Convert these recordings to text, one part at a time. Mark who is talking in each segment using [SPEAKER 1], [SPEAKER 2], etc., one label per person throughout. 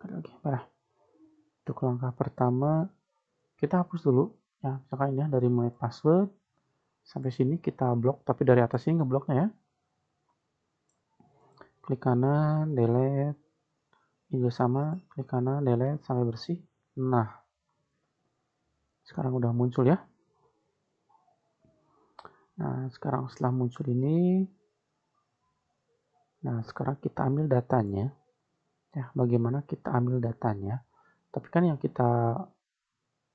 [SPEAKER 1] Ada lagi, parah. Untuk langkah pertama, kita hapus dulu. Ya, misalkan ini ya, dari mulai password sampai sini kita blok, tapi dari atas ini ngebloknya ya. Klik kanan, delete. Ini juga sama, klik kanan, delete sampai bersih. Nah, sekarang udah muncul ya. Nah, sekarang setelah muncul ini, nah sekarang kita ambil datanya. Ya, bagaimana kita ambil datanya? Tapi kan yang kita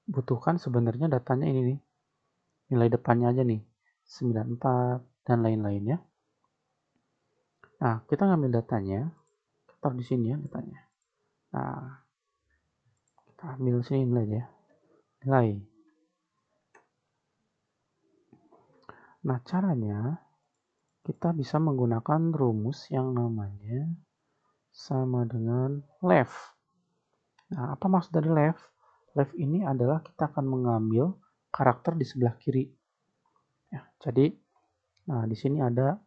[SPEAKER 1] butuhkan sebenarnya datanya ini nih. Nilai depannya aja nih. 94 dan lain-lainnya. Nah, kita ngambil datanya, taruh di sini ya datanya. Nah, kita ambil sini nilai ya. Nilai. Nah, caranya kita bisa menggunakan rumus yang namanya sama dengan left. Nah, apa maksud dari left? Left ini adalah kita akan mengambil karakter di sebelah kiri. Ya, jadi, nah di sini ada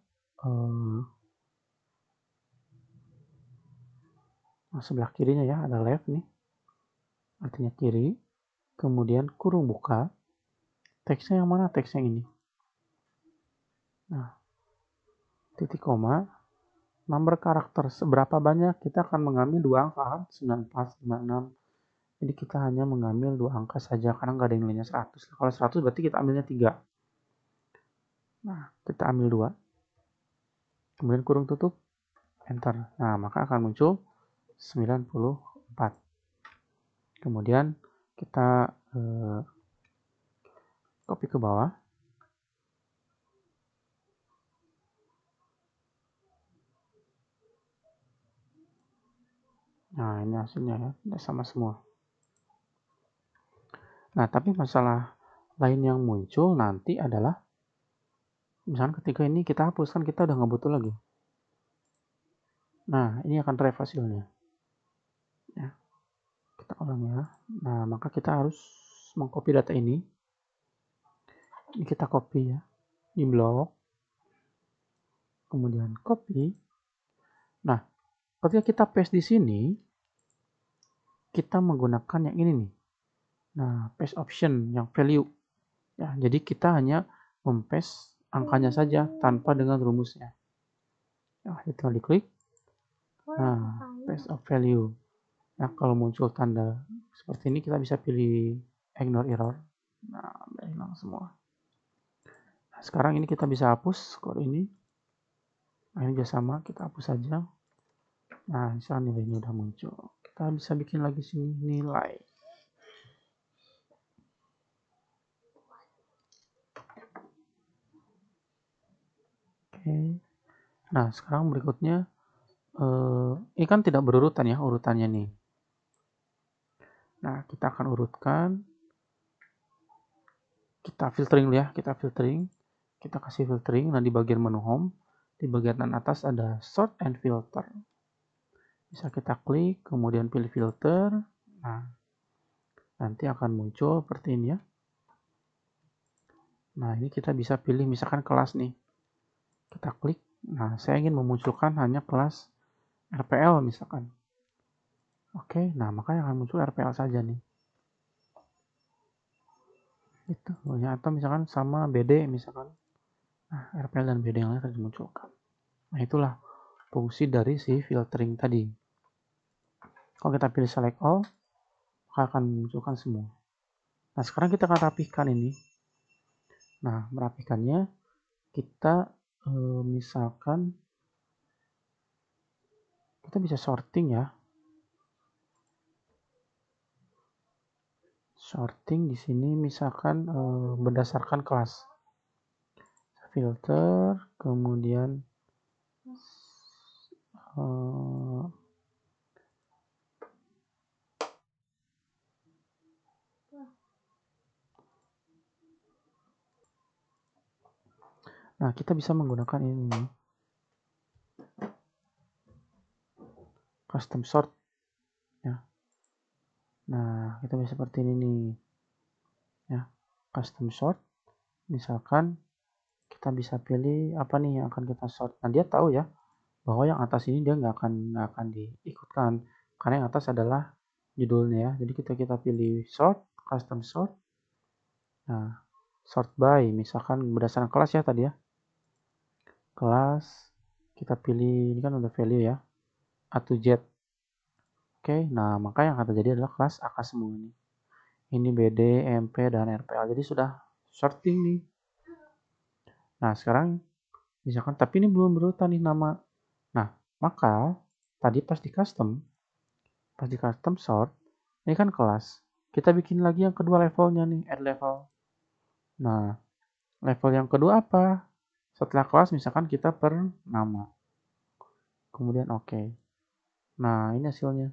[SPEAKER 1] sebelah kirinya ya, ada left nih, artinya kiri. Kemudian kurung buka. Teksnya yang mana? Teks yang ini. Nah, titik koma. Nomor karakter seberapa banyak, kita akan mengambil dua angka 94, 56. Jadi kita hanya mengambil dua angka saja karena nggak ada yang nilainya 100. Kalau 100 berarti kita ambilnya 3. Nah, kita ambil 2. Kemudian kurung tutup, enter. Nah, maka akan muncul 94. Kemudian kita copy ke bawah. Nah, ini hasilnya ya, udah sama semua. Nah, tapi masalah lain yang muncul nanti adalah misalnya ketika ini kita hapus kan kita udah nggak butuh lagi. Nah, ini akan drive hasilnya. Ya, kita ulang ya. Nah, maka kita harus mengcopy data ini. Ini kita copy ya, di blok. Kemudian copy. Nah, ketika kita paste di sini, kita menggunakan yang ini nih. Nah, paste option yang value. Ya, jadi kita hanya mempaste angkanya saja tanpa dengan rumusnya. Nah, itu diklik. Nah, paste of value. Nah, kalau muncul tanda seperti ini kita bisa pilih ignore error. Nah, udah hilang semua. Nah, sekarang ini kita bisa hapus skor ini. Nah, ini juga sama, kita hapus saja. Nah, misalnya nilainya udah muncul. Kita bisa bikin lagi sini nilai. Oke. Nah, sekarang berikutnya ini kan tidak berurutan ya urutannya nih. Nah, kita akan urutkan. Kita filtering dulu ya, kita filtering. Kita kasih filtering. Nah, di bagian menu home, di bagian atas ada sort and filter. Bisa kita klik, kemudian pilih filter. Nah, nanti akan muncul seperti ini ya. Nah, ini kita bisa pilih misalkan kelas nih. Kita klik. Nah, saya ingin memunculkan hanya kelas RPL misalkan. Oke, nah makanya akan muncul RPL saja nih. Itu, atau misalkan sama BD misalkan. Nah, RPL dan BD yang lain akan dimunculkan. Nah, itulah fungsi dari si filtering tadi. Kalau kita pilih select all, maka akan memunculkan semua. Nah, sekarang kita akan rapihkan ini. Nah, merapikannya kita misalkan kita bisa sorting ya. Sorting di sini misalkan berdasarkan kelas. Filter, kemudian nah, kita bisa menggunakan ini nih. Custom sort ya. Nah, kita bisa seperti ini nih. Ya, custom sort. Misalkan kita bisa pilih apa nih yang akan kita sort. Nah, dia tahu ya bahwa yang atas ini dia nggak akan diikutkan karena yang atas adalah judulnya ya. Jadi kita pilih sort, custom sort. Nah, sort by, misalkan berdasarkan kelas ya tadi ya. Kelas, kita pilih, ini kan udah value ya, A to Z. Oke, nah maka yang akan terjadi adalah kelas AK semua nih. Ini BD, MP, dan RPL. Jadi sudah sorting nih. Nah, sekarang misalkan, tapi ini belum berurutan nih nama. Nah, maka tadi pas di custom sort, ini kan kelas. Kita bikin lagi yang kedua levelnya nih, add level. Nah, level yang kedua apa? Setelah kelas misalkan kita per nama. Kemudian oke. Nah, ini hasilnya.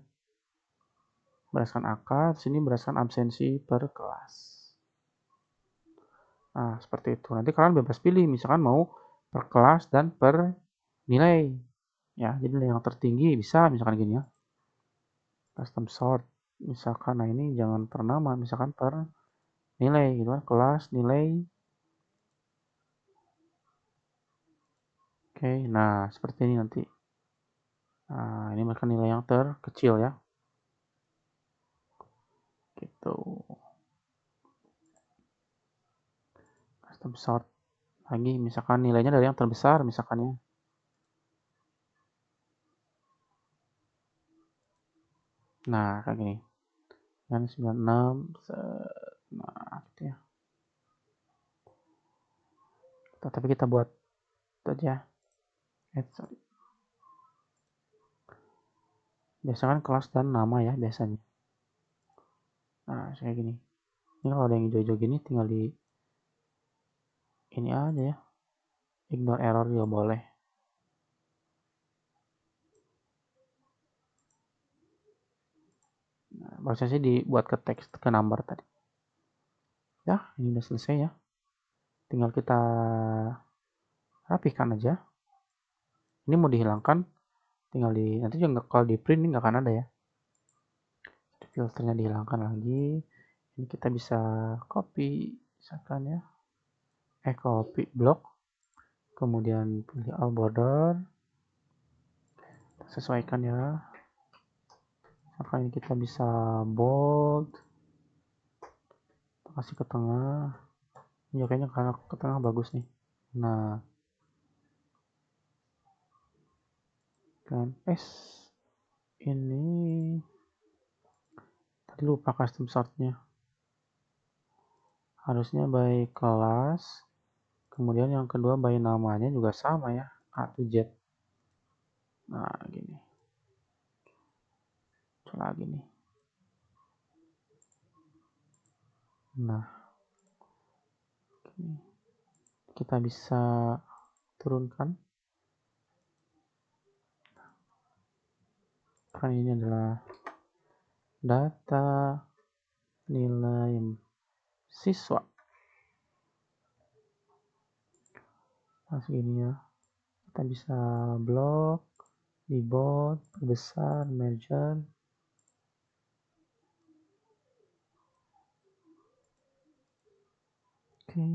[SPEAKER 1] Berdasarkan AK, sini berdasarkan absensi per kelas. Nah, seperti itu. Nanti kalian bebas pilih, misalkan mau per kelas dan per nilai. Ya, jadi yang tertinggi bisa misalkan gini ya. Custom sort. Misalkan, nah ini jangan per nama, misalkan per nilai gitu kan. Kelas, nilai. Oke, nah seperti ini nanti. Nah, ini mereka nilai yang terkecil ya. Gitu. Custom sort. Lagi, misalkan nilainya dari yang terbesar, misalkan ya. Nah, kayak gini. Kan 96, nah gitu ya. Tapi kita buat itu aja. Sorry. Biasanya kan kelas dan nama ya biasanya. Nah, kayak gini. Ini kalau ada yang hijau-hijau gini tinggal di ini aja ya. Ignore error juga boleh. Nah, prosesnya dibuat ke teks, ke number tadi. Ya, ini udah selesai ya. Tinggal kita rapihkan aja. Ini mau dihilangkan, tinggal nanti juga kalau di print ini nggak akan ada ya. Filternya dihilangkan lagi. Ini kita bisa copy, misalkan ya. Copy block. Kemudian pilih all border. Sesuaikan ya. Maka ini kita bisa bold. Kasih ke tengah. Ya kayaknya karena ke tengah bagus nih. Nah, kan ini tadi lupa custom sortnya. Harusnya by kelas. Kemudian yang kedua by namanya juga sama ya, A to Z. Nah, gini. Coba lagi nih. Nah, gini. Kita bisa turunkan. Kan ini adalah data nilai siswa. Nah, segini ya. Kita bisa blok, debold, besar, merger. Oke.